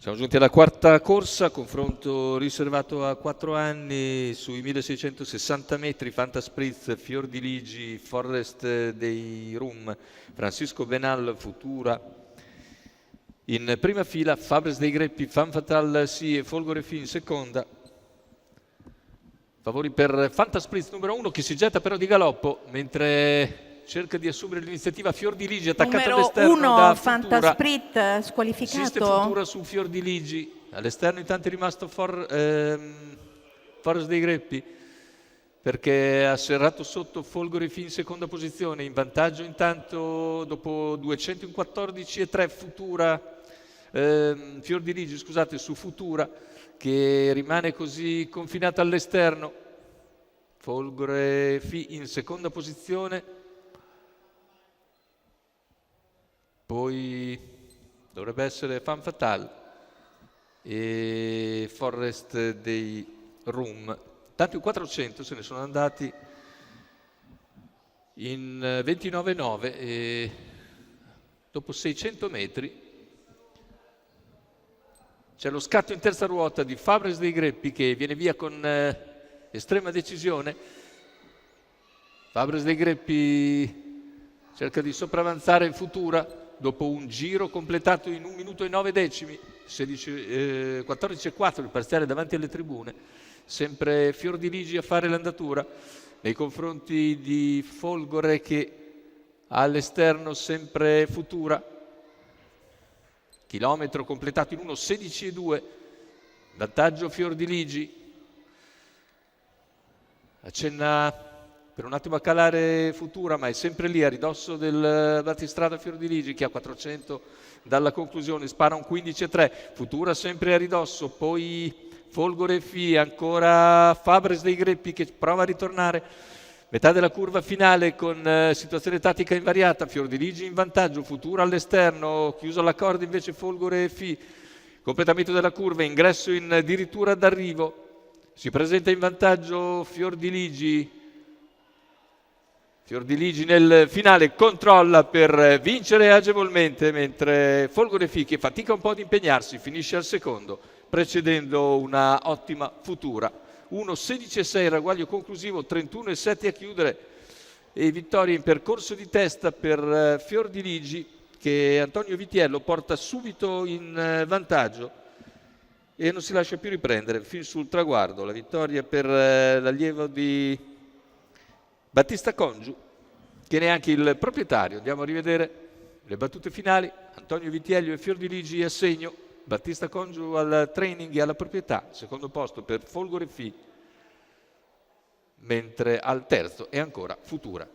Siamo giunti alla quarta corsa, confronto riservato a 4 anni sui 1660 metri, Fantaspritz, Fiordiligi, Forest dei Rum, Francisco Benal, Futura. In prima fila Fabres dei Greppi, Fan Fatal Sì e Folgore Fi in seconda. Favori per Fantaspritz numero 1 che si getta però di galoppo, mentre cerca di assumere l'iniziativa Fiordiligi attaccato all'esterno da Futura. Fantaspritz squalificato. Insiste Futura su Fiordiligi, all'esterno intanto è rimasto Forest dei Greppi perché ha serrato sotto Folgore Fi in seconda posizione, in vantaggio intanto dopo 214,3 Fiordiligi, scusate, su Futura che rimane così confinata all'esterno. Folgore Fi in seconda posizione. Poi dovrebbe essere Fan Fatal e Forest dei Rum. Tanto in 400 se ne sono andati in 29,9 e dopo 600 metri c'è lo scatto in terza ruota di Fabres dei Greppi che viene via con estrema decisione. Fabres dei Greppi cerca di sopravanzare Futura dopo un giro completato in 1 minuto e 9 decimi, 14,4 il parziale davanti alle tribune, sempre Fiordiligi a fare l'andatura nei confronti di Folgore che ha all'esterno sempre Futura, chilometro completato in 1,16,2, vantaggio Fiordiligi, accenna per un attimo a calare Futura, ma è sempre lì a ridosso del battistrada Fiordiligi che a 400 dalla conclusione spara un 15,3, Futura sempre a ridosso, poi Folgore Fi, ancora Fabres dei Greppi che prova a ritornare, metà della curva finale con situazione tattica invariata, Fiordiligi in vantaggio, Futura all'esterno, chiuso la corda invece Folgore Fi, completamento della curva, ingresso in addirittura d'arrivo, si presenta in vantaggio Fiordiligi nel finale controlla per vincere agevolmente, mentre Folgore Fi che fatica un po' ad impegnarsi finisce al secondo, precedendo una ottima Futura. 1,16,6 ragguaglio conclusivo, 31,7 a chiudere e vittoria in percorso di testa per Fiordiligi che Antonio Vitiello porta subito in vantaggio e non si lascia più riprendere fin sul traguardo. La vittoria per l'allievo di Battista Congiu, che neanche il proprietario. Andiamo a rivedere le battute finali. Antonio Vitiello e Fiordiligi a segno, Battista Congiu al training e alla proprietà, secondo posto per Folgore Fi, mentre al terzo è ancora Futura.